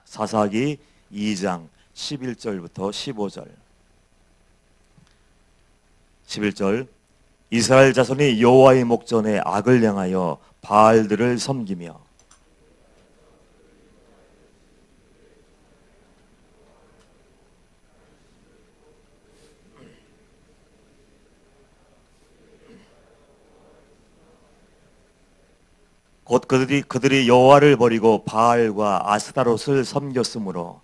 사사기 2장 11절부터 15절. 11절. 이스라엘 자손이 여호와의 목전에 악을 행하여 바알들을 섬기며 곧 그들이 여호와를 버리고 바알과 아스타롯을 섬겼으므로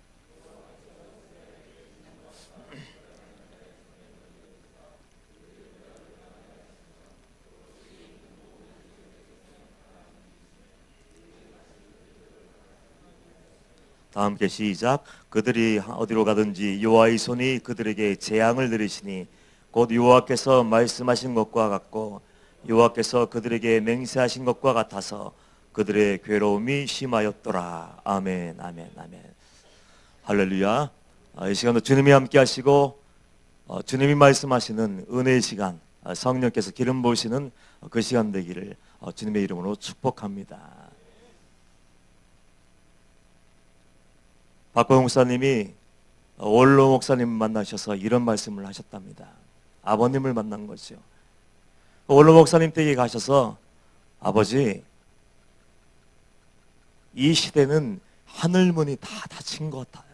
다 함께 시작. 그들이 어디로 가든지 여호와의 손이 그들에게 재앙을 내리시니 곧 여호와께서 말씀하신 것과 같고 여호와께서 그들에게 맹세하신 것과 같아서 그들의 괴로움이 심하였더라. 아멘, 아멘, 아멘. 할렐루야. 이 시간도 주님이 함께 하시고 주님이 말씀하시는 은혜의 시간, 성령께서 기름 부으시는 그 시간 되기를 주님의 이름으로 축복합니다. 박광 목사님이 원로 목사님 만나셔서 이런 말씀을 하셨답니다. 아버님을 만난 거죠. 원로 목사님 댁에 가셔서 아버지, 이 시대는 하늘문이 다 닫힌 것 같아요.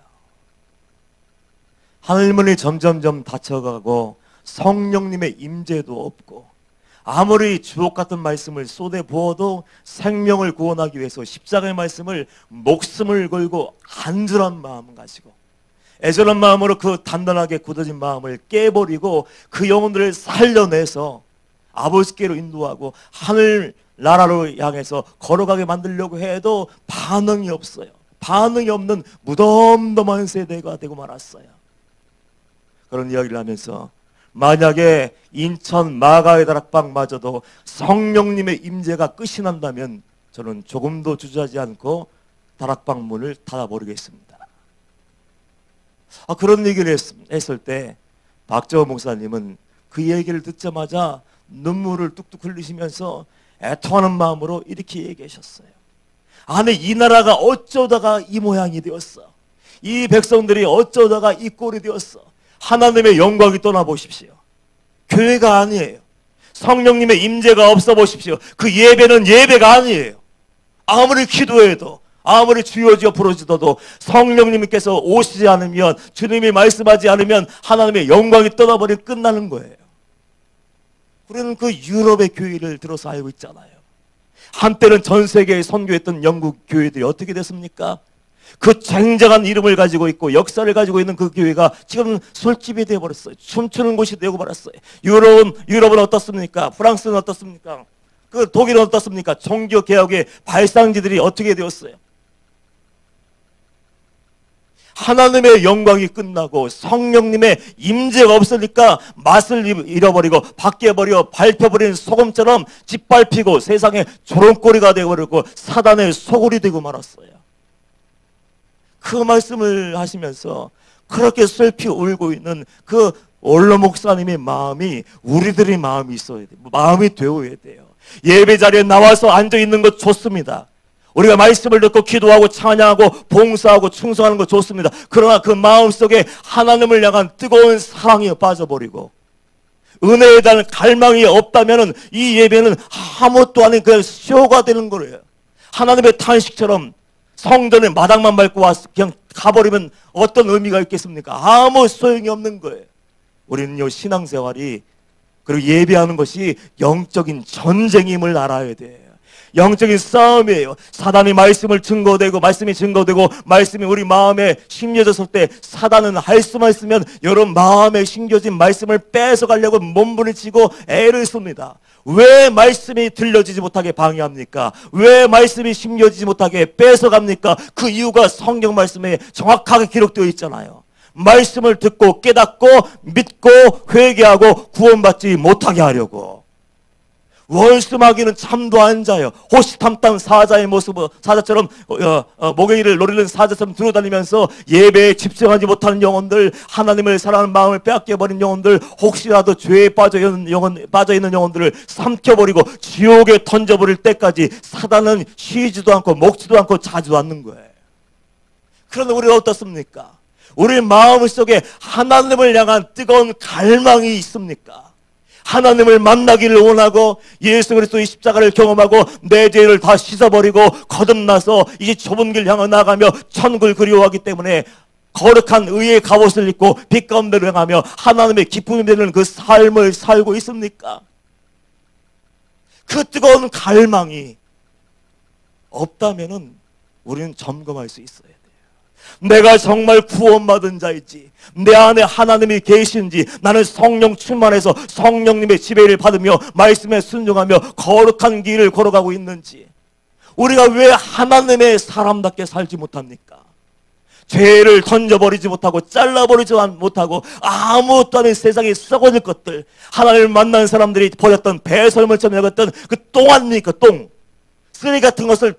하늘문이 점점점 닫혀가고 성령님의 임재도 없고 아무리 주옥 같은 말씀을 쏟아 부어도 생명을 구원하기 위해서 십자가의 말씀을 목숨을 걸고 간절한 마음 가지고 애절한 마음으로 그 단단하게 굳어진 마음을 깨버리고 그 영혼들을 살려내서 아버지께로 인도하고 하늘 나라로 향해서 걸어가게 만들려고 해도 반응이 없어요. 반응이 없는 무덤덤한 세대가 되고 말았어요. 그런 이야기를 하면서 만약에 인천 마가의 다락방마저도 성령님의 임재가 끝이 난다면 저는 조금도 주저하지 않고 다락방 문을 닫아버리겠습니다. 그런 얘기를 했을 때 박재호 목사님은 그 얘기를 듣자마자 눈물을 뚝뚝 흘리시면서 애통하는 마음으로 이렇게 얘기하셨어요. 아니, 이 나라가 어쩌다가 이 모양이 되었어. 이 백성들이 어쩌다가 이 꼴이 되었어. 하나님의 영광이 떠나보십시오. 교회가 아니에요. 성령님의 임재가 없어 보십시오. 그 예배는 예배가 아니에요. 아무리 기도해도 아무리 주여지어 부르짖어도 성령님께서 오시지 않으면, 주님이 말씀하지 않으면 하나님의 영광이 떠나버리고 끝나는 거예요. 우리는 그 유럽의 교회를 들어서 알고 있잖아요. 한때는 전 세계에 선교했던 영국 교회들이 어떻게 됐습니까? 그 쟁쟁한 이름을 가지고 있고 역사를 가지고 있는 그 교회가 지금 술집이 되어버렸어요. 춤추는 곳이 되고 말았어요. 유럽은 어떻습니까? 프랑스는 어떻습니까? 그 독일은 어떻습니까? 종교개혁의 발상지들이 어떻게 되었어요? 하나님의 영광이 끝나고 성령님의 임재가 없으니까 맛을 잃어버리고 바뀌어버려 밟혀버린 소금처럼 짓밟히고 세상에 조롱거리가 되어버리고 사단의 소굴이 되고 말았어요. 그 말씀을 하시면서 그렇게 슬피 울고 있는 그 원로 목사님의 마음이 우리들의 마음이 있어야 돼요. 마음이 되어야 돼요. 예배 자리에 나와서 앉아있는 것 좋습니다. 우리가 말씀을 듣고 기도하고 찬양하고 봉사하고 충성하는 거 좋습니다. 그러나 그 마음속에 하나님을 향한 뜨거운 사랑이 빠져버리고 은혜에 대한 갈망이 없다면 이 예배는 아무것도 아닌 그냥 쇼가 되는 거예요. 하나님의 탄식처럼 성전에 마당만 밟고 와서 그냥 가버리면 어떤 의미가 있겠습니까? 아무 소용이 없는 거예요. 우리는요, 신앙생활이 그리고 예배하는 것이 영적인 전쟁임을 알아야 돼요. 영적인 싸움이에요. 사단이 말씀을 증거되고 말씀이 증거되고 말씀이 우리 마음에 심겨졌을 때 사단은 할 수만 있으면 여러분 마음에 심겨진 말씀을 뺏어가려고 몸부림치고 애를 씁니다. 왜 말씀이 들려지지 못하게 방해합니까? 왜 말씀이 심겨지지 못하게 뺏어갑니까? 그 이유가 성경 말씀에 정확하게 기록되어 있잖아요. 말씀을 듣고 깨닫고 믿고 회개하고 구원받지 못하게 하려고. 원수마귀는 잠도 안 자요. 호시탐탐 사자의 모습, 사자처럼 모갱이를 노리는 사자처럼 들어다니면서 예배에 집중하지 못하는 영혼들, 하나님을 사랑하는 마음을 빼앗겨버린 영혼들, 혹시라도 죄에 빠져있는 영혼들을 삼켜버리고 지옥에 던져버릴 때까지 사단은 쉬지도 않고 먹지도 않고 자지도 않는 거예요. 그런데 우리가 어떻습니까? 우리 마음속에 하나님을 향한 뜨거운 갈망이 있습니까? 하나님을 만나기를 원하고 예수 그리스도의 십자가를 경험하고 내 죄를 다 씻어버리고 거듭나서 이제 좁은 길 향해 나가며 천국을 그리워하기 때문에 거룩한 의의 갑옷을 입고 빛 가운데로 향하며 하나님의 기쁨이 되는 그 삶을 살고 있습니까? 그 뜨거운 갈망이 없다면은 우리는 점검할 수 있어야 돼요. 내가 정말 구원받은 자인지, 내 안에 하나님이 계신지, 나는 성령 충만해서 성령님의 지배를 받으며 말씀에 순종하며 거룩한 길을 걸어가고 있는지, 우리가 왜 하나님의 사람답게 살지 못합니까? 죄를 던져버리지 못하고 잘라버리지 못하고 아무것도 아닌 세상에 썩어질 것들, 하나님을 만난 사람들이 버렸던 배설물처럼 여겼던 그 똥 아닙니까? 똥, 쓰레기 같은 것을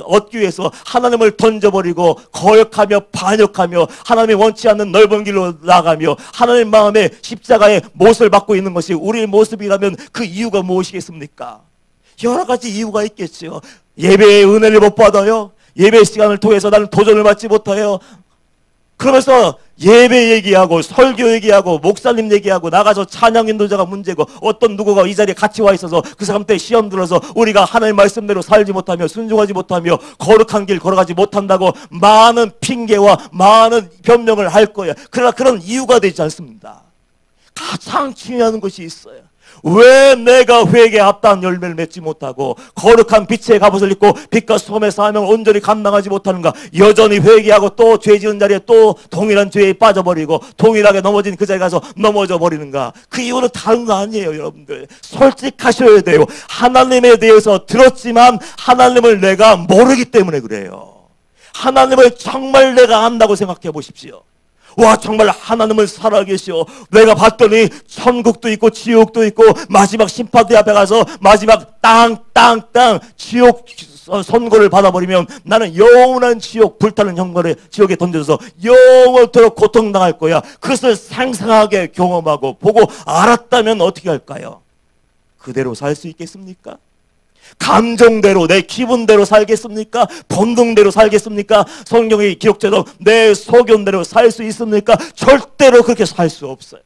얻기 위해서 하나님을 던져버리고 거역하며 반역하며 하나님이 원치 않는 넓은 길로 나가며 하나님 마음에 십자가의 못을 받고 있는 것이 우리의 모습이라면 그 이유가 무엇이겠습니까? 여러 가지 이유가 있겠죠. 예배의 은혜를 못 받아요. 예배 시간을 통해서 나는 도전을 받지 못해요. 그러면서 예배 얘기하고 설교 얘기하고 목사님 얘기하고 나가서 찬양 인도자가 문제고 어떤 누구가 이 자리에 같이 와 있어서 그 사람 때 시험 들어서 우리가 하나님 말씀대로 살지 못하며 순종하지 못하며 거룩한 길 걸어가지 못한다고 많은 핑계와 많은 변명을 할 거예요. 그러나 그런 이유가 되지 않습니다. 가장 중요한 것이 있어요. 왜 내가 회개에 합당한 열매를 맺지 못하고 거룩한 빛의 갑옷을 입고 빛과 소금의 사명을 온전히 감당하지 못하는가? 여전히 회개하고 또 죄 지은 자리에 또 동일한 죄에 빠져버리고 동일하게 넘어진 그 자리에 가서 넘어져 버리는가? 그 이유는 다른 거 아니에요. 여러분들 솔직하셔야 돼요. 하나님에 대해서 들었지만 하나님을 내가 모르기 때문에 그래요. 하나님을 정말 내가 안다고 생각해 보십시오. 와, 정말 하나님은 살아계시오. 내가 봤더니 천국도 있고 지옥도 있고 마지막 심판대 앞에 가서 마지막 땅 지옥 선고를 받아버리면 나는 영원한 지옥 불타는 형벌에 지옥에 던져서 영원토록 고통당할 거야. 그것을 상상하게 경험하고 보고 알았다면 어떻게 할까요? 그대로 살 수 있겠습니까? 감정대로 내 기분대로 살겠습니까? 본능대로 살겠습니까? 성경의 기록대로 내 소견대로 살 수 있습니까? 절대로 그렇게 살 수 없어요.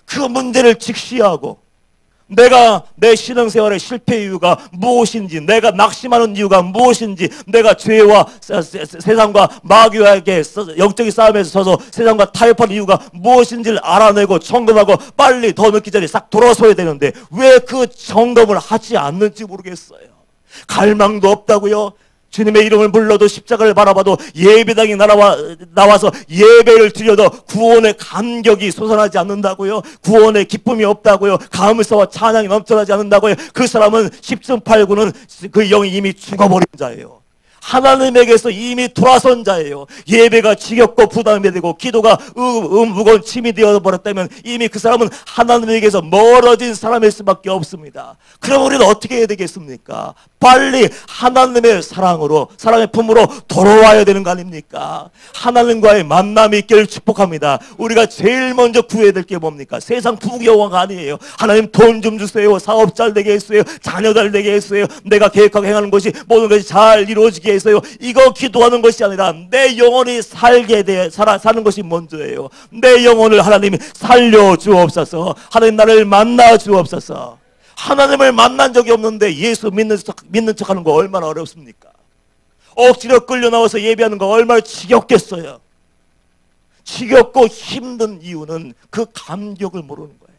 그 문제를 직시하고 내가 내 신앙생활의 실패 이유가 무엇인지, 내가 낙심하는 이유가 무엇인지, 내가 죄와 세상과 마귀와의 영적인 싸움에서 서서 세상과 타협한 이유가 무엇인지를 알아내고 점검하고 빨리 더 늦기 전에 싹 돌아서야 되는데 왜 그 점검을 하지 않는지 모르겠어요. 갈망도 없다고요? 주님의 이름을 불러도 십자가를 바라봐도 예배당에 나와서 예배를 드려도 구원의 감격이 솟아나지 않는다고요? 구원의 기쁨이 없다고요? 감사와 찬양이 넘쳐나지 않는다고요? 그 사람은 십승팔구는 그 영이 이미 죽어버린 자예요. 하나님에게서 이미 돌아선 자예요. 예배가 지겹고 부담이 되고 기도가 무거운 짐이 되어버렸다면 이미 그 사람은 하나님에게서 멀어진 사람일 수밖에 없습니다. 그럼 우리는 어떻게 해야 되겠습니까? 빨리 하나님의 사랑으로, 사랑의 품으로 돌아와야 되는 거 아닙니까? 하나님과의 만남이 있기를 축복합니다. 우리가 제일 먼저 구해야 될 게 뭡니까? 세상 부귀영화가 아니에요. 하나님 돈 좀 주세요. 사업 잘 되게 했어요. 자녀 잘 되게 했어요. 내가 계획하고 행하는 것이 모든 것이 잘 이루어지게 했어요. 이거 기도하는 것이 아니라 내 영혼이 살게 돼 사는 것이 먼저예요. 내 영혼을 하나님이 살려주옵소서. 하나님 나를 만나 주옵소서. 하나님을 만난 적이 없는데 예수 믿는 척하는 거 얼마나 어렵습니까? 억지로 끌려 나와서 예배하는 거 얼마나 지겹겠어요. 지겹고 힘든 이유는 그 감격을 모르는 거예요.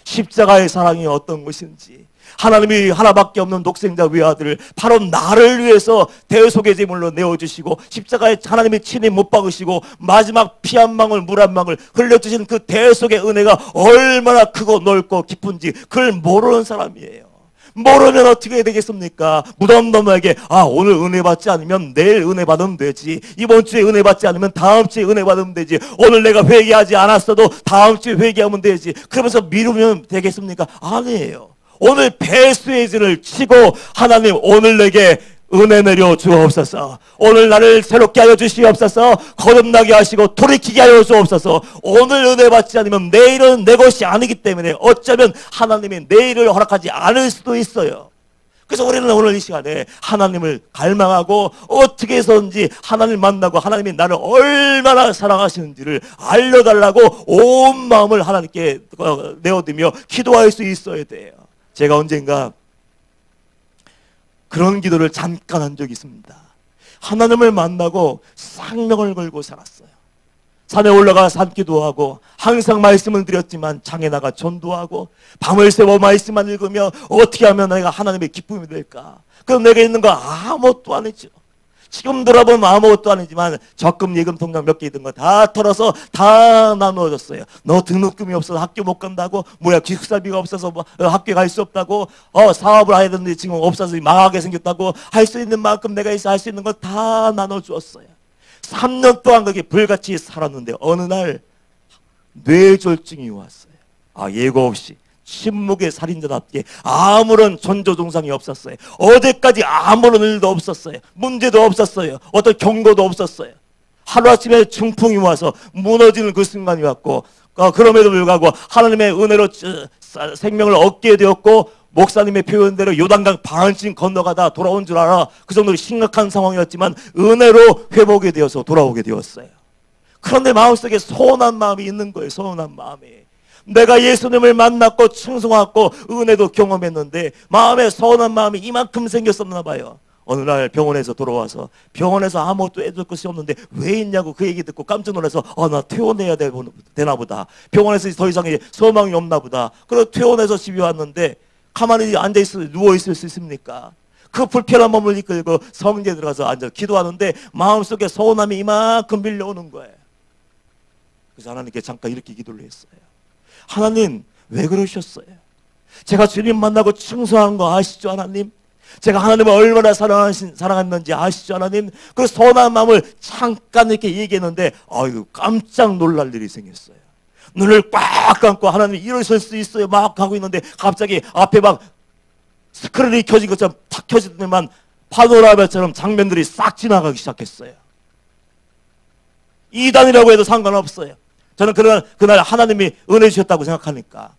십자가의 사랑이 어떤 것인지, 하나님이 하나밖에 없는 독생자 외아들을 바로 나를 위해서 대속의 제물로 내어주시고 십자가에 하나님이 친히 못 박으시고 마지막 피 한 방울 물 한 방울 흘려주신 그 대속의 은혜가 얼마나 크고 넓고 깊은지 그걸 모르는 사람이에요. 모르면 어떻게 해야 되겠습니까? 무덤덤하게 오늘 은혜 받지 않으면 내일 은혜 받으면 되지, 이번 주에 은혜 받지 않으면 다음 주에 은혜 받으면 되지, 오늘 내가 회개하지 않았어도 다음 주에 회개하면 되지, 그러면서 미루면 되겠습니까? 아니에요. 오늘 배수의 진을 치고 하나님 오늘 내게 은혜 내려 주옵소서. 오늘 나를 새롭게 하여 주시옵소서. 거듭나게 하시고 돌이키게 하여 주옵소서. 오늘 은혜 받지 않으면 내일은 내 것이 아니기 때문에 어쩌면 하나님이 내일을 허락하지 않을 수도 있어요. 그래서 우리는 오늘 이 시간에 하나님을 갈망하고 어떻게 해서든지 하나님을 만나고 하나님이 나를 얼마나 사랑하시는지를 알려달라고 온 마음을 하나님께 내어드리며 기도할 수 있어야 돼요. 제가 언젠가 그런 기도를 잠깐 한 적이 있습니다. 하나님을 만나고 생명을 걸고 살았어요. 산에 올라가 산기도하고 항상 말씀을 드렸지만 장에 나가 전도하고 밤을 새워 말씀만 읽으며 어떻게 하면 내가 하나님의 기쁨이 될까? 그럼 내게 있는 거 아무것도 아니죠. 지금 돌아보면 아무것도 아니지만 적금 예금 통장 몇 개 있던 거 다 털어서 다 나누어줬어요. 너 등록금이 없어서 학교 못 간다고, 뭐야 기숙사비가 없어서 뭐 학교 갈 수 없다고, 사업을 해야 되는데 지금 없어서 망하게 생겼다고, 할 수 있는 만큼 내가 있어 할 수 있는 거 다 나눠주었어요. 3년 동안 그렇게 불같이 살았는데 어느 날 뇌졸중이 왔어요. 예고 없이 침묵의 살인자답게 아무런 전조동상이 없었어요. 어제까지 아무런 일도 없었어요. 문제도 없었어요. 어떤 경고도 없었어요. 하루아침에 중풍이 와서 무너지는 그 순간이 왔고, 그럼에도 불구하고 하나님의 은혜로 생명을 얻게 되었고, 목사님의 표현대로 요단강 반쯤 건너가다 돌아온 줄 알아. 그 정도로 심각한 상황이었지만 은혜로 회복이 되어서 돌아오게 되었어요. 그런데 마음속에 서운한 마음이 있는 거예요. 서운한 마음이. 내가 예수님을 만났고 충성하고 은혜도 경험했는데 마음에 서운한 마음이 이만큼 생겼었나 봐요. 어느 날 병원에서 돌아와서 병원에서 아무것도 해줄 것이 없는데 왜 있냐고 그 얘기 듣고 깜짝 놀라서 나 퇴원해야 되나 보다. 병원에서 더 이상 소망이 없나 보다. 그래서 퇴원해서 집에 왔는데 가만히 앉아있어 누워있을 수 있습니까? 그 불편한 몸을 이끌고 성전에 들어가서 앉아 기도하는데 마음속에 서운함이 이만큼 밀려오는 거예요. 그래서 하나님께 잠깐 이렇게 기도를 했어요. 하나님 왜 그러셨어요? 제가 주님 만나고 충성한 거 아시죠 하나님? 제가 하나님을 얼마나 사랑했는지 아시죠 하나님? 그 서운한 마음을 잠깐 이렇게 얘기했는데 깜짝 놀랄 일이 생겼어요. 눈을 꽉 감고 하나님 이러실 수 있어요 막 하고 있는데 갑자기 앞에 막 스크린이 켜진 것처럼 탁 켜지더니만 파노라마처럼 장면들이 싹 지나가기 시작했어요. 이단이라고 해도 상관없어요. 저는 그날 하나님이 은혜 주셨다고 생각하니까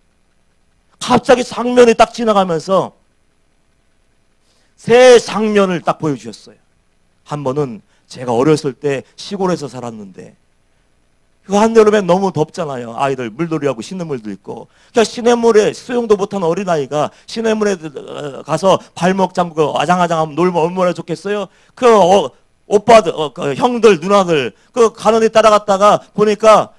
갑자기 장면이 딱 지나가면서 새 장면을 딱 보여주셨어요. 한 번은 제가 어렸을 때 시골에서 살았는데 그 한여름에 너무 덥잖아요. 아이들 물놀이하고 시냇물도 있고. 그러니까 시냇물에 수영도 못하는 어린아이가 시냇물에 가서 발목 잠그고 아장아장하면 놀면 얼마나 좋겠어요. 그 오빠들, 그 형들, 누나들 그 가는 데 따라갔다가 보니까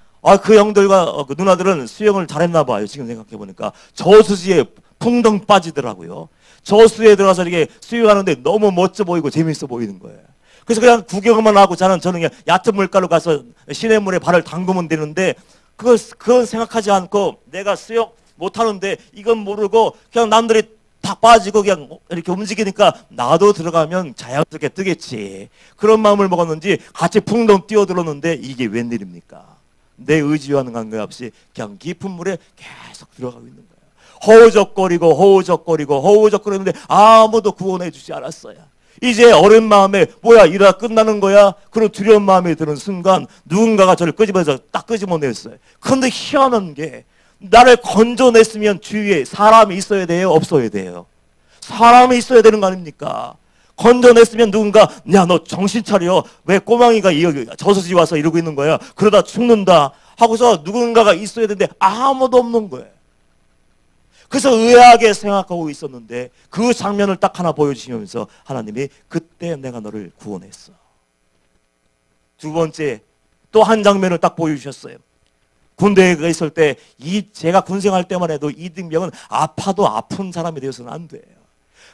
그 형들과 그 누나들은 수영을 잘했나 봐요. 지금 생각해 보니까 저수지에 풍덩 빠지더라고요. 저수에 들어가서 이렇게 수영하는데 너무 멋져 보이고 재밌어 보이는 거예요. 그래서 그냥 구경만 하고 저는 그냥 얕은 물가로 가서 시냇물에 발을 담그면 되는데 그건 생각하지 않고 내가 수영 못하는데 이건 모르고 그냥 남들이 다 빠지고 그냥 이렇게 움직이니까 나도 들어가면 자연스럽게 뜨겠지. 그런 마음을 먹었는지 같이 풍덩 뛰어들었는데 이게 웬일입니까? 내 의지와는 관계없이 그냥 깊은 물에 계속 들어가고 있는 거예요. 허우적거리는데 아무도 구원해 주지 않았어요. 이제 어린 마음에 뭐야 이러다 끝나는 거야? 그런 두려운 마음이 드는 순간 누군가가 저를 끄집어서 딱 끄집어냈어요. 그런데 희한한 게 나를 건져냈으면 주위에 사람이 있어야 돼요? 없어야 돼요? 사람이 있어야 되는 거 아닙니까? 건져냈으면 누군가 야 너 정신 차려. 왜 꼬망이가 저수지 와서 이러고 있는 거야? 그러다 죽는다 하고서 누군가가 있어야 되는데 아무도 없는 거예요. 그래서 의아하게 생각하고 있었는데 그 장면을 딱 하나 보여주시면서 하나님이 그때 내가 너를 구원했어. 두 번째 또 한 장면을 딱 보여주셨어요. 군대에 있을 때 제가 군생활 때만 해도 이등병은 아파도 아픈 사람이 되어서는 안 돼요.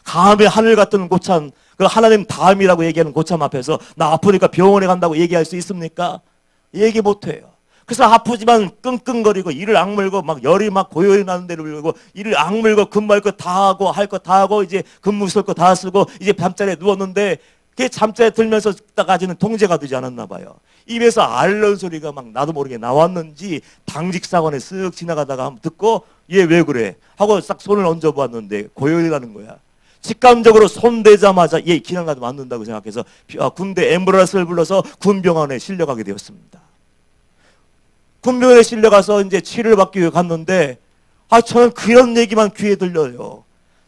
감히 하늘 같은 고참, 그 하나님 다음이라고 얘기하는 고참 앞에서 나 아프니까 병원에 간다고 얘기할 수 있습니까? 얘기 못해요. 그래서 아프지만 끙끙거리고 이를 악물고 막 열이 막 고열이 나는 대로 밀고 이를 악물고 근무할 거 다 하고 할 거 다 하고 이제 근무 쓸 거 다 쓰고 이제 잠자리에 누웠는데 그게 잠자리에 들면서 까지는 통제가 되지 않았나 봐요. 입에서 앓는 소리가 막 나도 모르게 나왔는지 당직사관에 쓱 지나가다가 한번 듣고 얘 왜 그래? 하고 싹 손을 얹어보았는데 고열이 나는 거야. 직감적으로 손대자마자 얘 기능가도 맞는다고 생각해서 군대 앰뷸런스를 불러서 군병원에 실려가게 되었습니다. 군병원에 실려가서 이제 치료를 받기 위해 갔는데 저는 그런 얘기만 귀에 들려요.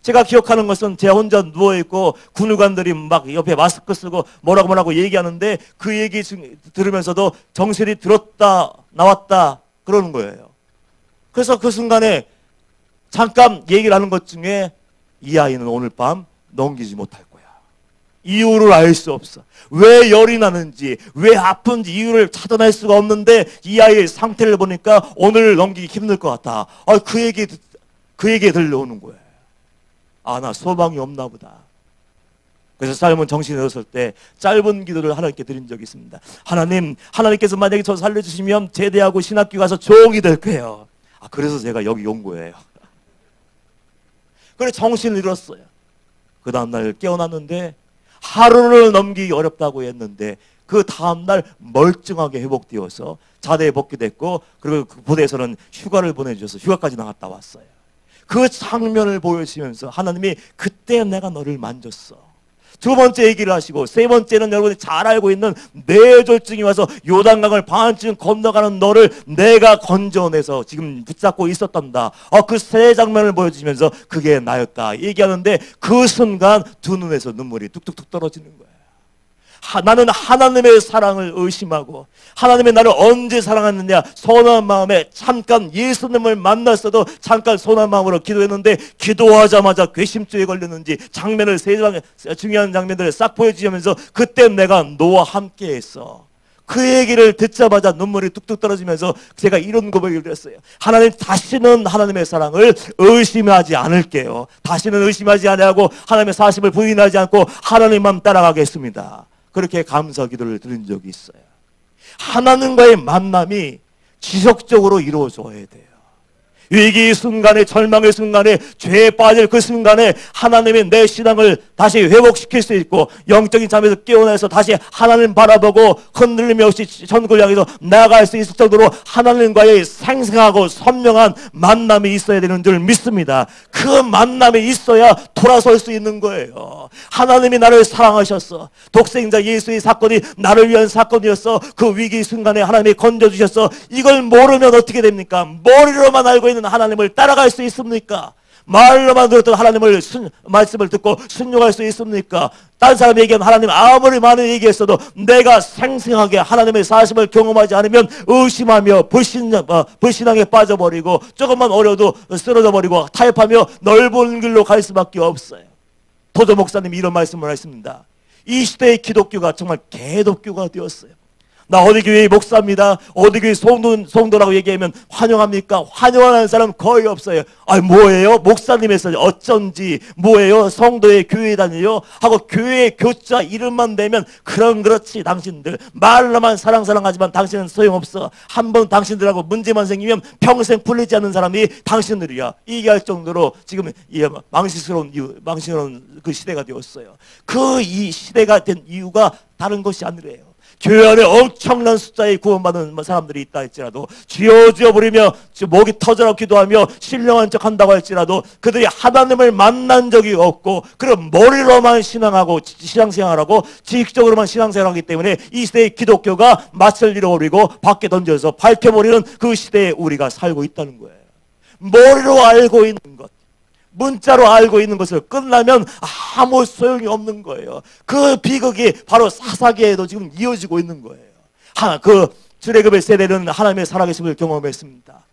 제가 기억하는 것은 제가 혼자 누워있고 군의관들이 막 옆에 마스크 쓰고 뭐라고 얘기하는데 그 얘기 들으면서도 정신이 들었다 나왔다 그러는 거예요. 그래서 그 순간에 잠깐 얘기를 하는 것 중에 이 아이는 오늘 밤 넘기지 못할 거야. 이유를 알 수 없어. 왜 열이 나는지, 왜 아픈지 이유를 찾아낼 수가 없는데 이 아이의 상태를 보니까 오늘 넘기기 힘들 것 같다. 그 얘기 들려오는 거예요. 나 소망이 없나 보다. 그래서 짧은 정신이 들었을 때 짧은 기도를 하나님께 드린 적이 있습니다. 하나님께서 만약에 저 살려주시면 제대하고 신학교 가서 종이 될 거예요. 그래서 제가 여기 온 거예요. 그래 정신을 잃었어요. 그 다음날 깨어났는데 하루를 넘기기 어렵다고 했는데 그 다음날 멀쩡하게 회복되어서 자대에 복귀됐고 그리고 그 부대에서는 휴가를 보내주셔서 휴가까지 나갔다 왔어요. 그 장면을 보여주시면서 하나님이 그때 내가 너를 만졌어. 두 번째 얘기를 하시고 세 번째는 여러분이 잘 알고 있는 뇌졸중이 와서 요단강을 반쯤 건너가는 너를 내가 건져내서 지금 붙잡고 있었단다. 그 세 장면을 보여주시면서 그게 나였다 얘기하는데 그 순간 두 눈에서 눈물이 뚝뚝뚝 떨어지는 거예요. 나는 하나님의 사랑을 의심하고 하나님이 나를 언제 사랑했느냐 선한 마음에 잠깐 예수님을 만났어도 잠깐 선한 마음으로 기도했는데 기도하자마자 괘씸죄에 걸렸는지 장면을 중요한 장면들을 싹 보여주면서 그때 내가 너와 함께 했어. 그 얘기를 듣자마자 눈물이 뚝뚝 떨어지면서 제가 이런 고백을 드렸어요. 하나님 다시는 하나님의 사랑을 의심하지 않을게요. 다시는 의심하지 아니하고 하나님의 사심을 부인하지 않고 하나님만 따라가겠습니다. 그렇게 감사 기도를 드린 적이 있어요. 하나님과의 만남이 지속적으로 이루어져야 돼요. 위기 순간에 절망의 순간에 죄에 빠질 그 순간에 하나님이 내 신앙을 다시 회복시킬 수 있고 영적인 잠에서 깨어나서 다시 하나님 바라보고 흔들림이 없이 천국을 향해서 나아갈 수 있을 정도로 하나님과의 생생하고 선명한 만남이 있어야 되는 줄 믿습니다. 그 만남이 있어야 돌아설 수 있는 거예요. 하나님이 나를 사랑하셨어. 독생자 예수의 사건이 나를 위한 사건이었어. 그 위기 순간에 하나님이 건져주셨어. 이걸 모르면 어떻게 됩니까? 머리로만 알고 있는 하나님을 따라갈 수 있습니까? 말로만 들었던 하나님을 말씀을 듣고 순종할 수 있습니까? 다른 사람이 얘기한 하나님 아무리 많은 얘기했어도 내가 생생하게 하나님의 사심을 경험하지 않으면 의심하며 불신앙에 빠져버리고 조금만 어려도 쓰러져 버리고 타협하며 넓은 길로 갈 수밖에 없어요. 도저 목사님이 이런 말씀을 하셨습니다. 이 시대의 기독교가 정말 개독교가 되었어요. 나 어디 교회의 목사입니다. 어디 교회 성도라고 얘기하면 환영합니까? 환영하는 사람 거의 없어요. 뭐예요? 목사님에서 어쩐지 뭐예요? 성도의 교회 다녀요? 하고 교회 교자 이름만 대면 그렇지 당신들 말로만 사랑하지만 당신은 소용없어. 한번 당신들하고 문제만 생기면 평생 풀리지 않는 사람이 당신들이야. 얘기할 정도로 지금 망신스러운 그 시대가 되었어요. 이 시대가 된 이유가 다른 것이 아니래요. 교회 안에 엄청난 숫자의 구원받은 사람들이 있다 할지라도 주여 주여 부르며 목이 터져라 기도하며 신령한 척 한다고 할지라도 그들이 하나님을 만난 적이 없고 그런 머리로만 신앙생활하고 지식적으로만 신앙생활하기 때문에 이 시대의 기독교가 맛을 잃어버리고 밖에 던져서 밟혀버리는 그 시대에 우리가 살고 있다는 거예요. 머리로 알고 있는 것, 문자로 알고 있는 것을 끝나면 아무 소용이 없는 거예요. 그 비극이 바로 사사기에도 지금 이어지고 있는 거예요. 그 출애굽의 세대는 하나님의 살아계심을 경험했습니다.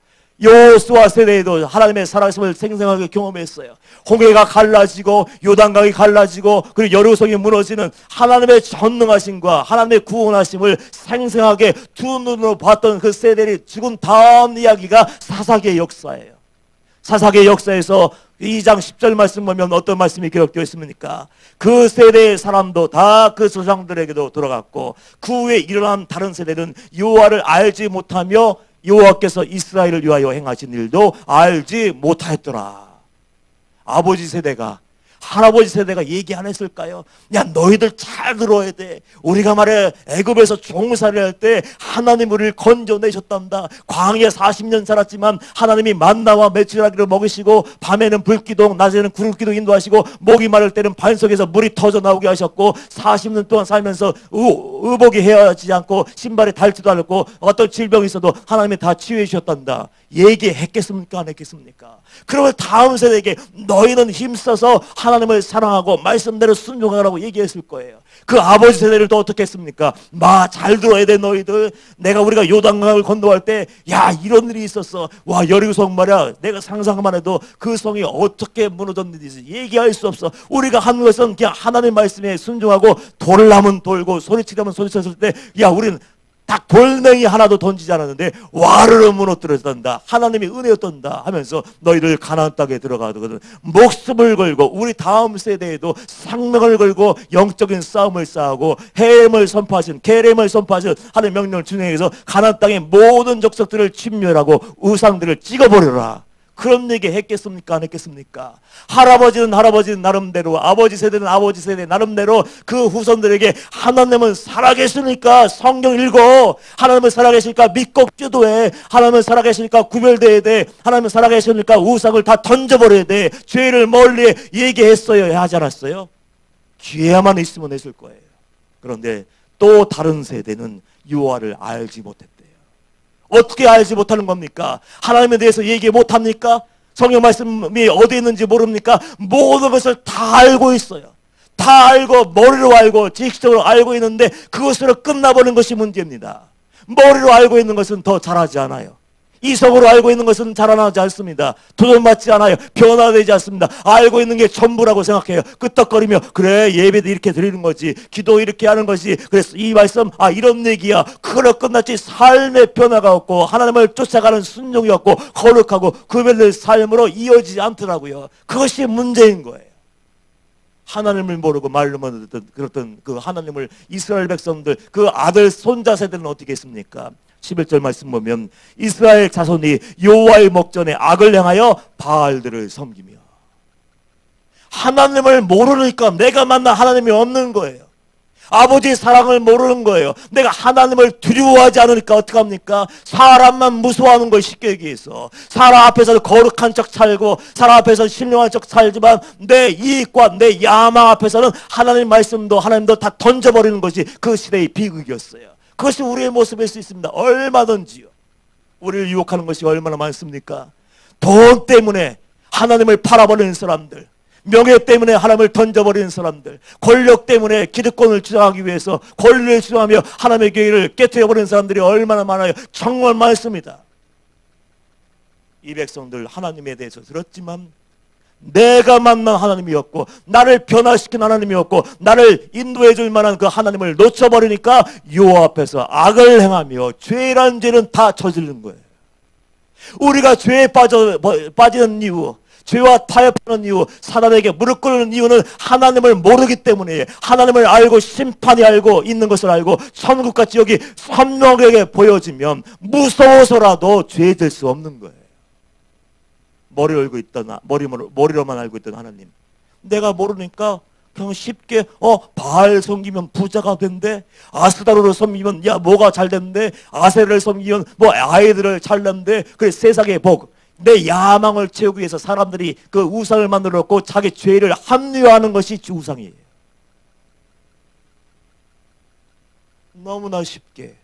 여호수아 세대에도 하나님의 살아계심을 생생하게 경험했어요. 홍해가 갈라지고 요단강이 갈라지고 그리고 여리고성이 무너지는 하나님의 전능하심과 하나님의 구원하심을 생생하게 두 눈으로 봤던 그 세대들이 죽은 다음 이야기가 사사기의 역사예요. 사사기의 역사에서 2장 10절 말씀 보면 어떤 말씀이 기록되어 있습니까? 그 세대의 사람도 다 그 조상들에게도 돌아갔고 그 후에 일어난 다른 세대는 여호와를 알지 못하며 여호와께서 이스라엘을 위하여 행하신 일도 알지 못하였더라. 아버지 세대가 할아버지 세대가 얘기 안 했을까요? 야 너희들 잘 들어야 돼. 우리가 말해 애굽에서 종살이 할 때 하나님 우리를 건져내셨단다. 광야 40년 살았지만 하나님이 만나와 메추라기를 먹이시고 밤에는 불기둥 낮에는 구름기둥 인도하시고 목이 마를 때는 반석에서 물이 터져 나오게 하셨고 40년 동안 살면서 의복이 헤어지지 않고 신발에 닳지도 않고 어떤 질병이 있어도 하나님이 다 치유해 주셨단다. 얘기했겠습니까? 안 했겠습니까? 그러면 다음 세대에게 너희는 힘써서 하나님을 사랑하고 말씀대로 순종하라고 얘기했을 거예요. 그 아버지 세대를 또 어떻게 했습니까? 잘 들어야 돼 너희들. 우리가 요단강을 건너갈 때 야 이런 일이 있었어. 와 여리고성 말이야. 내가 상상만 해도 그 성이 어떻게 무너졌는지 얘기할 수 없어. 우리가 하는 것은 그냥 하나님 말씀에 순종하고 돌라면 돌고 소리치려면 소리쳤을 때 야 우리는 딱 돌멩이 하나도 던지지 않았는데 와르르 무너뜨렸단다. 하나님이 은혜였단다 하면서 너희들 가나안 땅에 들어가거든. 목숨을 걸고 우리 다음 세대에도 생명을 걸고 영적인 싸움을 싸우고 헤렘을 선포하신 게렘을 선포하신 하나님의 명령을 준행해서 가나안 땅의 모든 족속들을 침멸하고 우상들을 찍어버려라. 그런 얘기 했겠습니까? 안 했겠습니까? 할아버지는 나름대로, 아버지 세대는 아버지 세대 나름대로 그 후손들에게 하나님은 살아계시니까 성경 읽어, 하나님은 살아계시니까 믿고 기도해, 하나님은 살아계시니까 구별돼야 돼, 하나님은 살아계시니까 우상을 다 던져버려야 돼, 죄를 멀리 얘기했어요? 하지 않았어요? 기회만 있으면 했을 거예요. 그런데 또 다른 세대는 여호와를 알지 못했대요. 어떻게 알지 못하는 겁니까? 하나님에 대해서 얘기 못합니까? 성경 말씀이 어디 있는지 모릅니까? 모든 것을 다 알고 있어요. 다 알고 머리로 알고 지식적으로 알고 있는데 그것으로 끝나버리는 것이 문제입니다. 머리로 알고 있는 것은 더 잘하지 않아요. 이성으로 알고 있는 것은 자라나지 않습니다. 도전받지 않아요. 변화되지 않습니다. 알고 있는 게 전부라고 생각해요. 끄떡거리며 그래 예배도 이렇게 드리는 거지, 기도 이렇게 하는 것이, 그래서 이 말씀 이런 얘기야, 그걸로 끝났지. 삶의 변화가 없고 하나님을 쫓아가는 순종이 없고 거룩하고 구별된 삶으로 이어지지 않더라고요. 그것이 문제인 거예요. 하나님을 모르고 말로만 듣던 그 하나님을 이스라엘 백성들, 그 아들 손자 세대는 어떻게 했습니까? 11절 말씀 보면 이스라엘 자손이 여호와의 목전에 악을 행하여 바알들을 섬기며, 하나님을 모르니까 내가 만난 하나님이 없는 거예요. 아버지의 사랑을 모르는 거예요. 내가 하나님을 두려워하지 않으니까 어떡합니까? 사람만 무서워하는 걸 쉽게 얘기해서 사람 앞에서 거룩한 척 살고 사람 앞에서 신령한 척 살지만 내 이익과 내 야망 앞에서는 하나님 말씀도 하나님도 다 던져버리는 것이 그 시대의 비극이었어요. 그것이 우리의 모습일 수 있습니다. 얼마든지요. 우리를 유혹하는 것이 얼마나 많습니까? 돈 때문에 하나님을 팔아버리는 사람들, 명예 때문에 하나님을 던져버리는 사람들, 권력 때문에 기득권을 주장하기 위해서 권리를 주장하며 하나님의 교회를 깨트려버리는 사람들이 얼마나 많아요. 정말 많습니다. 이 백성들 하나님에 대해서 들었지만 내가 만난 하나님이었고 나를 변화시킨 하나님이었고 나를 인도해 줄 만한 그 하나님을 놓쳐버리니까 여호와 앞에서 악을 행하며 죄란 죄는 다 저지른 거예요. 우리가 죄에 빠지는 이유, 죄와 타협하는 이유, 사단에게 무릎 꿇는 이유는 하나님을 모르기 때문이에요. 하나님을 알고 심판이 알고 있는 것을 알고 천국과 지옥이 선명하게 보여지면 무서워서라도 죄질 수 없는 거예요. 머리로만 알고 있던 하나님, 내가 모르니까 그냥 쉽게 바알 섬기면 부자가 된대, 아스다로를 섬기면 야 뭐가 잘 된대, 아세를 섬기면 뭐 아이들을 잘 낳는데, 그래 세상의 복, 내 야망을 채우기 위해서 사람들이 그 우상을 만들었고 자기 죄를 합리화하는 것이 우상이에요. 너무나 쉽게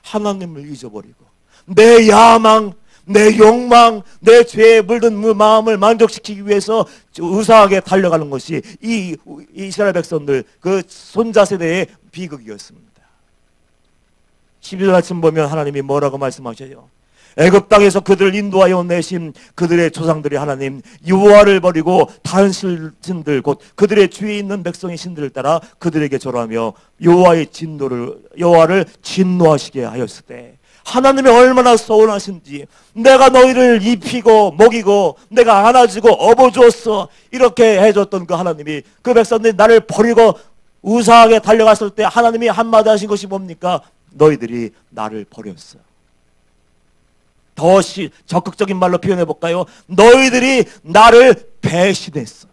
하나님을 잊어버리고 내 야망, 내 욕망, 내 죄에 물든 마음을 만족시키기 위해서 우상하게 달려가는 것이 이 이스라엘 백성들 그 손자 세대의 비극이었습니다. 12절 말씀 보면 하나님이 뭐라고 말씀하셔요? 애굽 땅에서 그들을 인도하여 내신 그들의 조상들이 하나님 여호와를 버리고 다른 신들 곧 그들의 주위에 있는 백성의 신들을 따라 그들에게 절하며 여호와를 진노하시게 하였을 때, 하나님이 얼마나 서운하신지, 내가 너희를 입히고 먹이고 내가 안아주고 업어주었어 이렇게 해줬던 그 하나님이 그 백성들이 나를 버리고 우상하게 달려갔을 때 하나님이 한마디 하신 것이 뭡니까? 너희들이 나를 버렸어. 더 적극적인 말로 표현해 볼까요? 너희들이 나를 배신했어.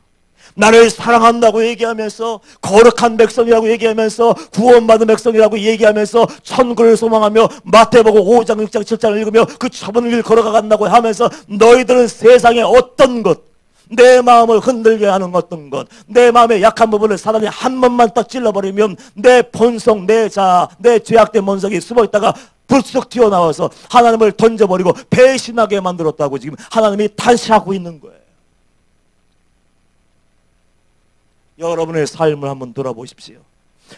나를 사랑한다고 얘기하면서 거룩한 백성이라고 얘기하면서 구원받은 백성이라고 얘기하면서 천국을 소망하며 마태복음 5장 6장 7장을 읽으며 그 좁은 길 걸어간다고 하면서 너희들은 세상의 어떤 것, 내 마음을 흔들게 하는 어떤 것, 내 마음의 약한 부분을 사단이 한 번만 딱 찔러버리면 내 본성, 내 자아, 내 죄악된 본성이 숨어있다가 불쑥 튀어나와서 하나님을 던져버리고 배신하게 만들었다고 지금 하나님이 탄식하고 있는 거예요. 여러분의 삶을 한번 돌아보십시오.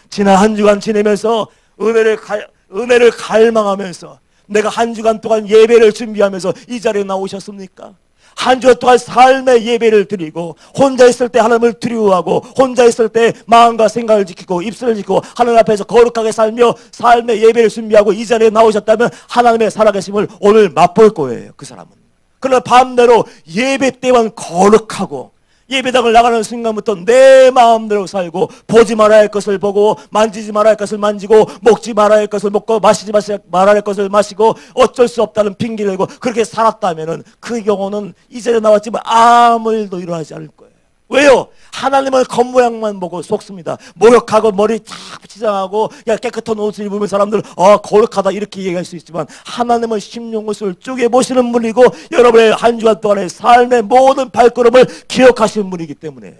지난 한 주간 지내면서 은혜를 갈망하면서 내가 한 주간 동안 예배를 준비하면서 이 자리에 나오셨습니까? 한 주 동안 삶의 예배를 드리고 혼자 있을 때 하나님을 두려워하고 혼자 있을 때 마음과 생각을 지키고 입술을 지키고 하나님 앞에서 거룩하게 살며 삶의 예배를 준비하고 이 자리에 나오셨다면 하나님의 살아계심을 오늘 맛볼 거예요. 그 사람은. 그러나 반대로 예배 때만 거룩하고 예배당을 나가는 순간부터 내 마음대로 살고 보지 말아야 할 것을 보고 만지지 말아야 할 것을 만지고 먹지 말아야 할 것을 먹고 마시지 말아야 할 것을 마시고 어쩔 수 없다는 핑계를 대고 그렇게 살았다면 그 경우는 이 자리에 나왔지만 아무 일도 일어나지 않을 거예요. 왜요? 하나님은 겉모양만 보고 속습니다. 모욕하고 머리 탁 치장하고 깨끗한 옷을 입으면 사람들 거룩하다 이렇게 얘기할 수 있지만 하나님은 심령것을 쪼개보시는 분이고 여러분의 한 주간 동안의 삶의 모든 발걸음을 기억하시는 분이기 때문에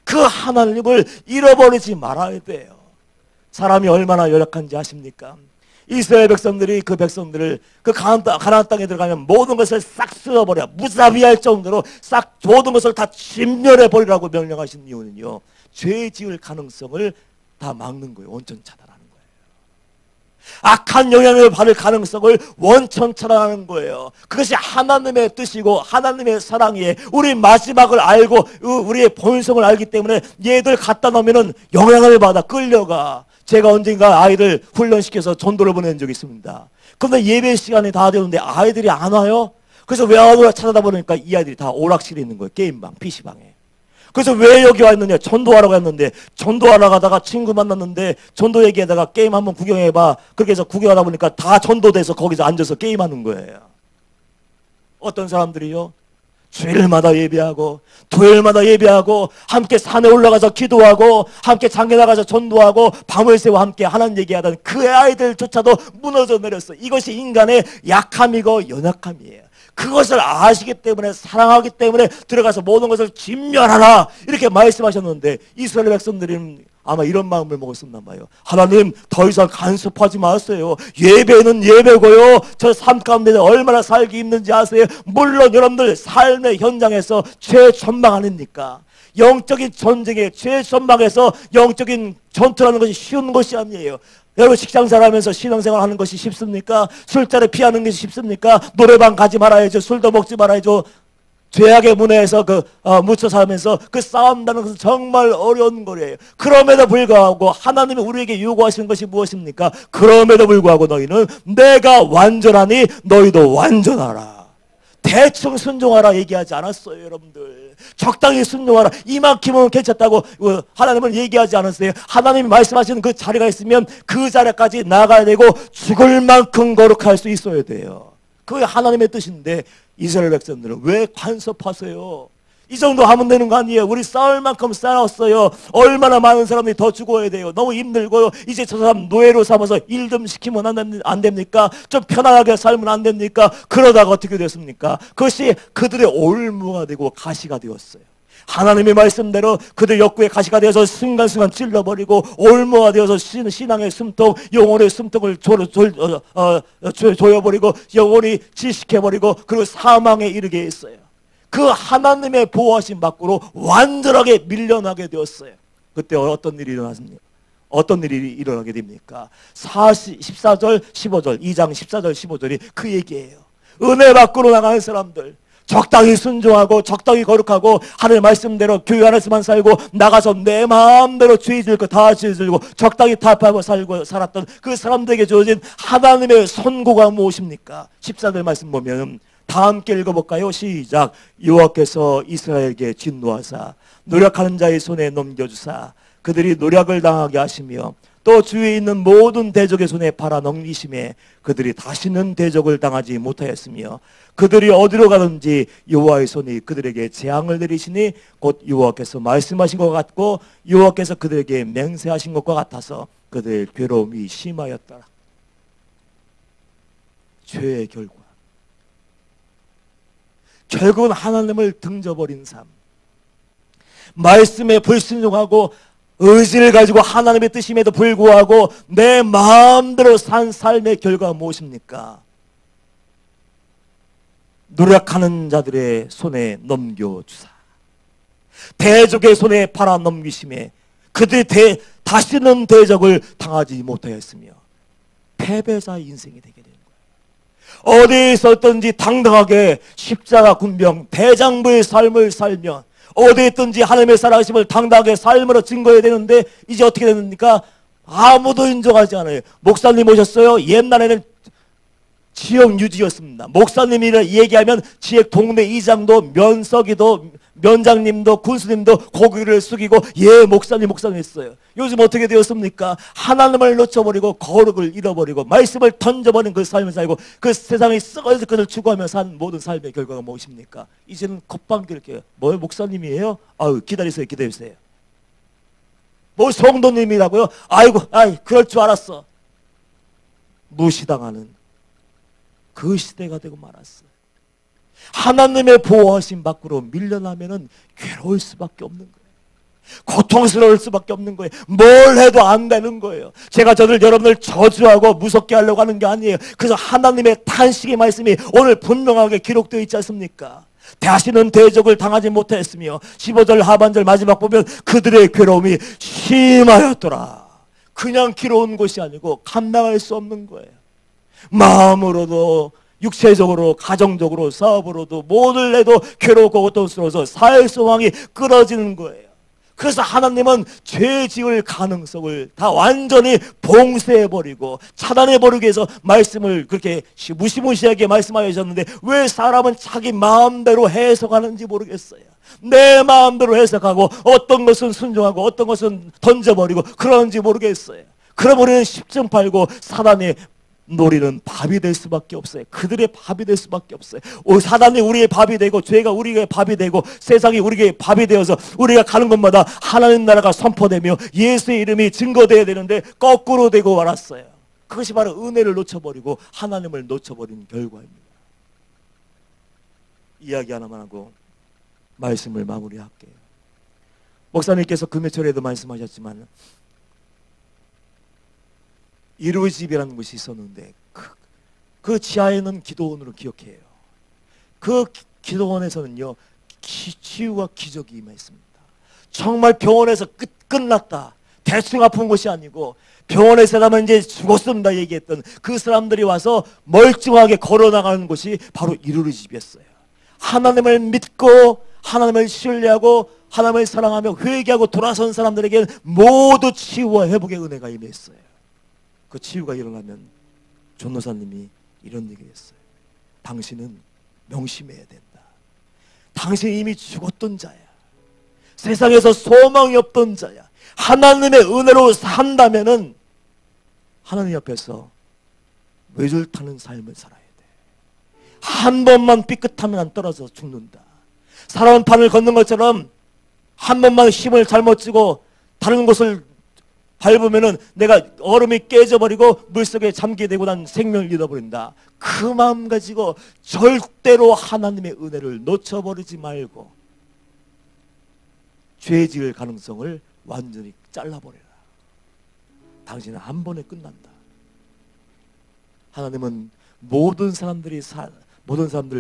그 하나님을 잃어버리지 말아야 돼요. 사람이 얼마나 연약한지 아십니까? 이스라엘 백성들이 그 백성들을 그 가나안 땅에 들어가면 모든 것을 싹 쓸어버려 무자비할 정도로 싹 모든 것을 다 진멸해 버리라고 명령하신 이유는요, 죄 지을 가능성을 다 막는 거예요. 원천 차단하는 거예요. 악한 영향을 받을 가능성을 원천 차단하는 거예요. 그것이 하나님의 뜻이고 하나님의 사랑이에요. 우리 마지막을 알고 우리의 본성을 알기 때문에 얘들 갖다 놓으면 영향을 받아 끌려가. 제가 언젠가 아이들 훈련시켜서 전도를 보낸 적이 있습니다. 그런데 예배 시간이 다 되는데 아이들이 안 와요. 그래서 왜 안 오나 찾아다 보니까 이 아이들이 다 오락실에 있는 거예요. 게임방, PC방에. 그래서 왜 여기 와 있느냐, 전도하러 갔는데 전도하러 가다가 친구 만났는데 전도 얘기하다가 게임 한번 구경해봐. 그렇게 해서 구경하다 보니까 다 전도돼서 거기서 앉아서 게임하는 거예요. 어떤 사람들이요, 주일마다 예배하고 토요일마다 예배하고 함께 산에 올라가서 기도하고 함께 장에 나가서 전도하고 밤을 새워 함께 하나님 얘기하던 그 아이들조차도 무너져 내렸어. 이것이 인간의 약함이고 연약함이에요. 그것을 아시기 때문에 사랑하기 때문에 들어가서 모든 것을 진멸하라 이렇게 말씀하셨는데 이스라엘 백성들은 아마 이런 마음을 먹었었나 봐요. 하나님 더 이상 간섭하지 마세요. 예배는 예배고요, 저 삶 가운데 얼마나 살기 힘든지 아세요? 물론 여러분들 삶의 현장에서 최전방 아닙니까? 영적인 전쟁에 최전방에서 영적인 전투라는 것이 쉬운 것이 아니에요. 여러분 직장생활 하면서 신앙생활 하는 것이 쉽습니까? 술자리 피하는 것이 쉽습니까? 노래방 가지 말아야죠. 술도 먹지 말아야죠. 죄악의 문화에서 묻혀 살면서 그 싸운다는 것은 정말 어려운 거예요. 그럼에도 불구하고 하나님이 우리에게 요구하시는 것이 무엇입니까? 그럼에도 불구하고 너희는 내가 완전하니 너희도 완전하라. 대충 순종하라 얘기하지 않았어요. 여러분들 적당히 순종하라 이만큼은 괜찮다고 하나님은 얘기하지 않았어요. 하나님이 말씀하시는 그 자리가 있으면 그 자리까지 나가야 되고 죽을 만큼 거룩할 수 있어야 돼요. 그게 하나님의 뜻인데 이스라엘 백성들은 왜 간섭하세요? 이 정도 하면 되는 거 아니에요? 우리 싸울 만큼 싸웠어요. 얼마나 많은 사람들이 더 죽어야 돼요. 너무 힘들고요. 이제 저 사람 노예로 삼아서 일 좀 시키면 안 됩니까? 좀 편안하게 살면 안 됩니까? 그러다가 어떻게 됐습니까? 그것이 그들의 올무가 되고 가시가 되었어요. 하나님의 말씀대로 그들 욕구의 가시가 되어서 순간순간 찔러버리고 올무가 되어서 신앙의 숨통, 영혼의 숨통을 조여버리고 영혼이 질식해버리고 그리고 사망에 이르게 했어요. 그 하나님의 보호하심 밖으로 완전하게 밀려나게 되었어요. 그때 어떤 일이 일어났습니까? 어떤 일이 일어나게 됩니까? 14절 15절 2장 14절 15절이 그 얘기예요. 은혜 밖으로 나가는 사람들, 적당히 순종하고 적당히 거룩하고 하나님의 말씀대로 교회 안에서만 살고 나가서 내 마음대로 죄 지을 거 다 죄 지고 적당히 타협하고 살았던 그 사람들에게 주어진 하나님의 선고가 무엇입니까? 14절 말씀 보면 다 함께 읽어볼까요? 시작. 여호와께서 이스라엘에게 진노하사 노력하는 자의 손에 넘겨주사 그들이 노력을 당하게 하시며 또 주위에 있는 모든 대적의 손에 팔아 넘기심에 그들이 다시는 대적을 당하지 못하였으며 그들이 어디로 가든지 여호와의 손이 그들에게 재앙을 내리시니 곧 여호와께서 말씀하신 것 같고 여호와께서 그들에게 맹세하신 것과 같아서 그들의 괴로움이 심하였더라. 죄의 결과, 결국은 하나님을 등져버린 삶, 말씀에 불순종하고 의지를 가지고 하나님의 뜻임에도 불구하고 내 마음대로 산 삶의 결과가 무엇입니까? 노력하는 자들의 손에 넘겨주사 대적의 손에 팔아 넘기심에 그들이 다시는 대적을 당하지 못하였으며 패배자의 인생이 되게 되는 거예요. 어디에 있었든지 당당하게 십자가 군병 대장부의 삶을 살면 어디에 있든지 하나님의 살아계심을 당당하게 삶으로 증거해야 되는데 이제 어떻게 됐습니까? 아무도 인정하지 않아요. 목사님 오셨어요? 옛날에는 지역 유지였습니다. 목사님이 얘기하면 지역 동네 이장도 면석이도 면장님도 군수님도 고개를 숙이고 예 목사님 했어요. 요즘 어떻게 되었습니까? 하나님을 놓쳐버리고 거룩을 잃어버리고 말씀을 던져버린 그 삶을 살고 그 세상에 썩어질 것을 추구하며 산 모든 삶의 결과가 무엇입니까? 이제는 겉방귀를 껴요. 뭐 목사님이에요? 아유 기다리세요. 뭐 성도님이라고요? 아이고 그럴 줄 알았어. 무시당하는 그 시대가 되고 말았어요. 하나님의 보호하심 밖으로 밀려나면은 괴로울 수밖에 없는 거예요. 고통스러울 수밖에 없는 거예요. 뭘 해도 안 되는 거예요. 제가 여러분들 저주하고 무섭게 하려고 하는 게 아니에요. 그래서 하나님의 탄식의 말씀이 오늘 분명하게 기록되어 있지 않습니까? 다시는 대적을 당하지 못했으며 15절 하반절 마지막 보면 그들의 괴로움이 심하였더라. 그냥 괴로운 것이 아니고 감당할 수 없는 거예요. 마음으로도 육체적으로 가정적으로 사업으로도 뭐를 해도 괴롭고 고통스러워서 사회 소망이 끊어지는 거예요. 그래서 하나님은 죄 지을 가능성을 다 완전히 봉쇄해버리고 차단해버리기 위해서 말씀을 그렇게 무시무시하게 말씀하셨는데 왜 사람은 자기 마음대로 해석하는지 모르겠어요. 내 마음대로 해석하고 어떤 것은 순종하고 어떤 것은 던져버리고 그러는지 모르겠어요. 그럼 우리는 10점 팔고 사단의 놀이는 밥이 될 수밖에 없어요. 그들의 밥이 될 수밖에 없어요. 사단이 우리의 밥이 되고 죄가 우리의 밥이 되고 세상이 우리의 밥이 되어서 우리가 가는 곳마다 하나님 나라가 선포되며 예수의 이름이 증거되어야 되는데 거꾸로 되고 말았어요. 그것이 바로 은혜를 놓쳐버리고 하나님을 놓쳐버린 결과입니다. 이야기 하나만 하고 말씀을 마무리할게요. 목사님께서 금요철에도 말씀하셨지만 이루의 집이라는 곳이 있었는데 그 지하에는 기도원으로 기억해요. 그 기도원에서는요 치유와 기적이 임했습니다. 정말 병원에서 끝났다. 대충 아픈 것이 아니고 병원에 사람은 이제 죽었습니다 얘기했던 그 사람들이 와서 멀쩡하게 걸어나가는 곳이 바로 이루의 집이었어요. 하나님을 믿고 하나님을 신뢰하고 하나님을 사랑하며 회개하고 돌아선 사람들에게는 모두 치유와 회복의 은혜가 임했어요. 그 치유가 일어나면 전도사님이 이런 얘기를 했어요. 당신은 명심해야 된다. 당신이 이미 죽었던 자야. 세상에서 소망이 없던 자야. 하나님의 은혜로 산다면은 하나님 옆에서 외줄 타는 삶을 살아야 돼. 한 번만 삐끗하면 안 떨어져 죽는다. 사람판을 걷는 것처럼 한 번만 힘을 잘못 주고 다른 곳을 밟으면은 내가 얼음이 깨져버리고 물속에 잠기게 되고 난 생명을 잃어버린다. 그 마음 가지고 절대로 하나님의 은혜를 놓쳐버리지 말고 죄 지을 가능성을 완전히 잘라버려라. 당신은 한 번에 끝난다. 하나님은 모든 사람들을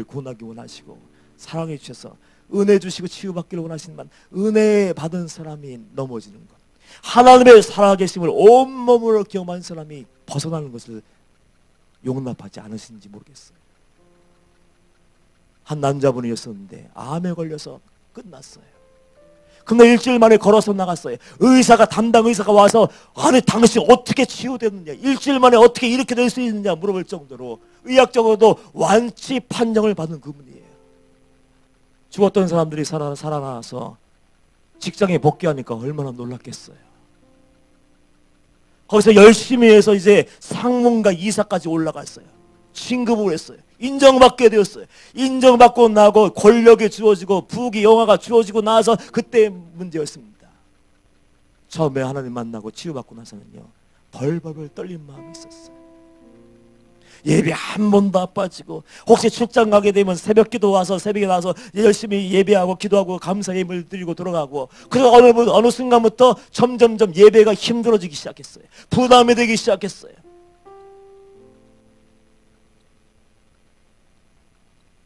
구원하기 원하시고 사랑해 주셔서 은혜 주시고 치유받기를 원하시지만 은혜 받은 사람이 넘어지는 것, 하나님의 살아계심을 온몸으로 경험한 사람이 벗어나는 것을 용납하지 않으신지 모르겠어요. 한 남자분이었었는데 암에 걸려서 끝났어요. 근데 일주일 만에 걸어서 나갔어요. 담당 의사가 와서 아니 당신 어떻게 치유됐느냐, 일주일 만에 어떻게 이렇게 될 수 있느냐 물어볼 정도로 의학적으로도 완치 판정을 받은 그분이에요. 죽었던 사람들이 살아나서 직장에 복귀하니까 얼마나 놀랐겠어요. 거기서 열심히 해서 이제 상무과 이사까지 올라갔어요. 진급을 했어요. 인정받게 되었어요. 인정받고 나고 권력이 주어지고 부귀 영화가 주어지고 나서 그때 문제였습니다. 처음에 하나님 만나고 치유받고 나서는요, 벌벌벌 떨린 마음이 있었어요. 예배 한 번도 안 빠지고, 혹시 출장 가게 되면 새벽 기도 와서 새벽에 나와서 열심히 예배하고 기도하고 감사 예배를 드리고 돌아가고, 그래서 어느 순간부터 점점점 예배가 힘들어지기 시작했어요. 부담이 되기 시작했어요.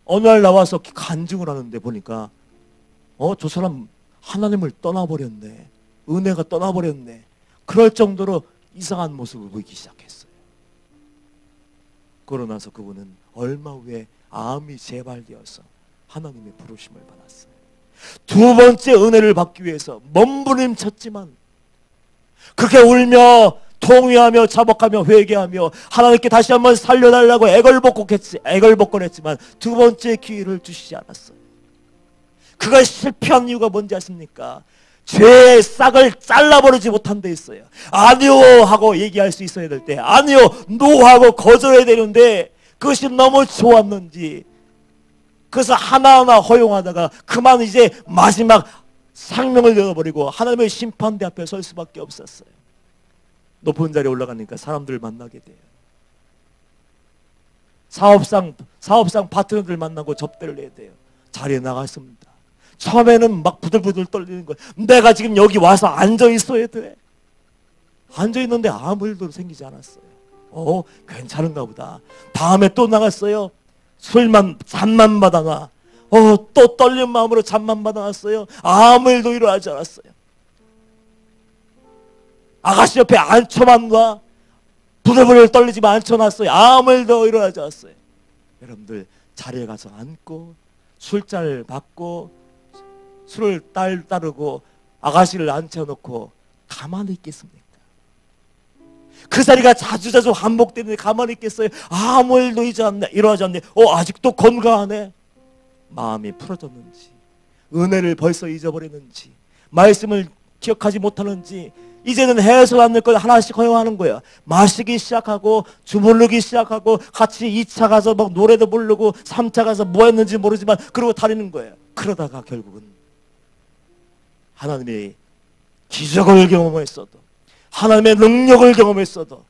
어느 날 나와서 간증을 하는데 보니까 저 사람 하나님을 떠나버렸네, 은혜가 떠나버렸네, 그럴 정도로 이상한 모습을 보이기 시작했어요. 그러고 나서 그분은 얼마 후에 암이 재발되어서 하나님의 부르심을 받았어요. 두 번째 은혜를 받기 위해서 몸부림쳤지만, 그렇게 울며 통회하며 자복하며 회개하며 하나님께 다시 한번 살려달라고 애걸복걸했지만 두 번째 기회를 주시지 않았어요. 그가 실패한 이유가 뭔지 아십니까? 죄의 싹을 잘라버리지 못한 데 있어요. 아니요 하고 얘기할 수 있어야 될 때 아니요, 노 하고 거절해야 되는데 그것이 너무 좋았는지, 그래서 하나하나 허용하다가 그만 이제 마지막 상명을 내어버리고 하나님의 심판대 앞에 설 수밖에 없었어요. 높은 자리에 올라가니까 사람들을 만나게 돼요. 사업상 파트너들 만나고 접대를 해야 돼요. 자리에 나갔습니다. 처음에는 막 부들부들 떨리는 거예요. 내가 지금 여기 와서 앉아 있어야 돼. 앉아 있는데 아무 일도 생기지 않았어요. 괜찮은가 보다. 다음에 또 나갔어요. 잠만 받아놔. 또 떨린 마음으로 잠만 받아놨어요. 아무 일도 일어나지 않았어요. 아가씨 옆에 앉혀만 놔. 부들부들 떨리지만 앉혀놨어요. 아무 일도 일어나지 않았어요. 여러분들, 자리에 가서 앉고 술잔을 받고 술을 따르고 아가씨를 앉혀놓고 가만히 있겠습니까? 그 자리가 자주자주 반복되는데 가만히 있겠어요? 아무 일도 일어나지 않네. 아직도 건강하네. 마음이 풀어졌는지, 은혜를 벌써 잊어버렸는지, 말씀을 기억하지 못하는지, 이제는 해서 않는 걸 하나씩 허용하는 거예요. 마시기 시작하고 주무르기 시작하고 같이 2차 가서 막 노래도 부르고 3차 가서 뭐 했는지 모르지만 그러고 다니는 거예요. 그러다가 결국은 하나님의 기적을 경험했어도, 하나님의 능력을 경험했어도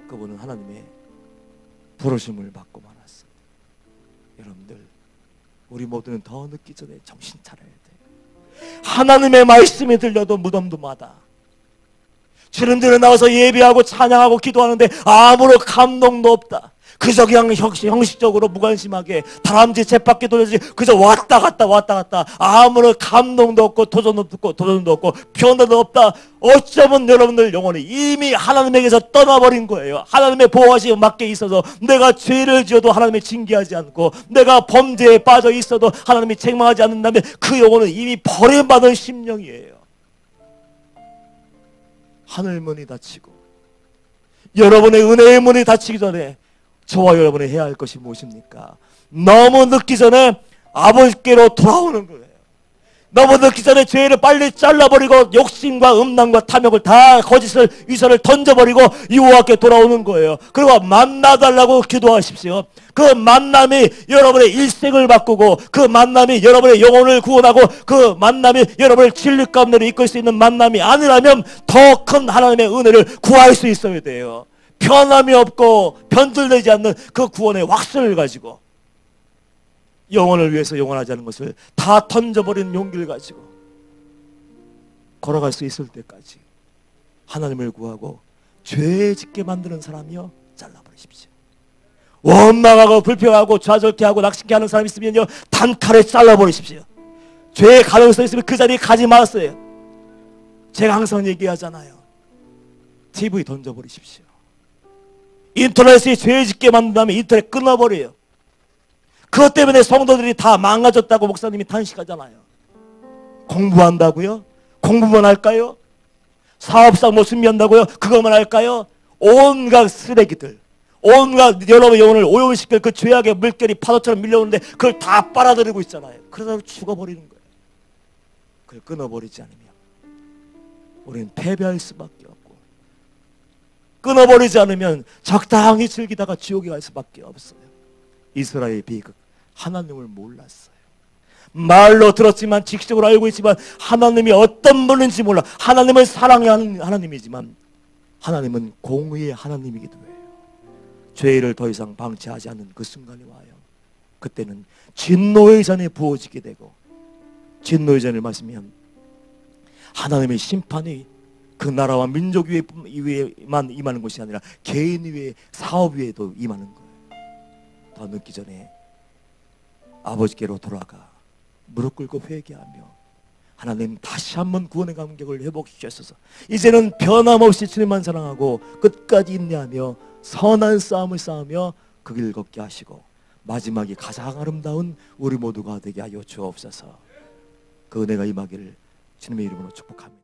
그분은 하나님의 부르심을 받고 말았어요. 여러분들, 우리 모두는 더 늦기 전에 정신 차려야 돼요. 하나님의 말씀이 들려도 무덤덤하다. 주님들은 나와서 예배하고 찬양하고 기도하는데 아무런 감동도 없다. 그저 그냥 형식적으로 무관심하게 다람쥐 쳇바퀴 돌리지, 그저 왔다 갔다 아무런 감동도 없고 도전도 없고 변화도 없다. 어쩌면 여러분들 영혼이 이미 하나님에게서 떠나버린 거예요. 하나님의 보호하심에 맡겨 있어서 내가 죄를 지어도 하나님이 징계하지 않고, 내가 범죄에 빠져 있어도 하나님이 책망하지 않는다면 그 영혼은 이미 버림받은 심령이에요. 하늘 문이 닫히고 여러분의 은혜의 문이 닫히기 전에 저와 여러분이 해야 할 것이 무엇입니까? 너무 늦기 전에 아버지께로 돌아오는 거예요. 너무 늦기 전에 죄를 빨리 잘라버리고 욕심과 음란과 탐욕을 다 거짓을 위선을 던져버리고 여호와께 돌아오는 거예요. 그리고 만나달라고 기도하십시오. 그 만남이 여러분의 일생을 바꾸고, 그 만남이 여러분의 영혼을 구원하고, 그 만남이 여러분을 진리 가운데로 이끌 수 있는 만남이 아니라면 더 큰 하나님의 은혜를 구할 수 있어야 돼요. 변함이 없고 변질되지 않는 그 구원의 왁스를 가지고, 영혼을 위해서 영원하지 않은 것을 다 던져버리는 용기를 가지고 걸어갈 수 있을 때까지 하나님을 구하고, 죄 짓게 만드는 사람이요, 잘라버리십시오. 원망하고 불평하고 좌절케 하고 낙심케 하는 사람이 있으면요, 단칼에 잘라버리십시오. 죄의 가능성이 있으면 그 자리에 가지 마세요. 제가 항상 얘기하잖아요. TV 던져버리십시오. 인터넷이 죄 짓게 만든다면 인터넷 끊어버려요. 그것 때문에 성도들이 다 망가졌다고 목사님이 탄식하잖아요. 공부한다고요? 공부만 할까요? 사업상 뭐 준비한다고요? 그것만 할까요? 온갖 쓰레기들, 온갖 여러분의 영혼을 오염시킬 그 죄악의 물결이 파도처럼 밀려오는데 그걸 다 빨아들이고 있잖아요. 그러다 죽어버리는 거예요. 그걸 끊어버리지 않으면 우리는 패배할 수밖에 없고 끊어버리지 않으면 적당히 즐기다가 지옥에 갈 수밖에 없어요. 이스라엘 비극, 하나님을 몰랐어요. 말로 들었지만 직접으로 알고 있지만 하나님이 어떤 분인지 몰라. 하나님은 사랑하는 하나님이지만 하나님은 공의의 하나님이기도 해요. 죄를 더 이상 방치하지 않는 그 순간이 와요. 그때는 진노의 잔이 부어지게 되고, 진노의 잔을 마시면 하나님의 심판이 그 나라와 민족 위에만 임하는 것이 아니라 개인 위에, 사업 위에도 임하는 거예요. 더 늦기 전에 아버지께로 돌아가 무릎 꿇고 회개하며 하나님 다시 한번 구원의 감격을 회복시켜주셔서 이제는 변함없이 주님만 사랑하고 끝까지 인내하며 선한 싸움을 싸우며 그 길 걷게 하시고 마지막이 가장 아름다운 우리 모두가 되게 하여 주옵소서. 그 은혜가 임하기를 주님의 이름으로 축복합니다.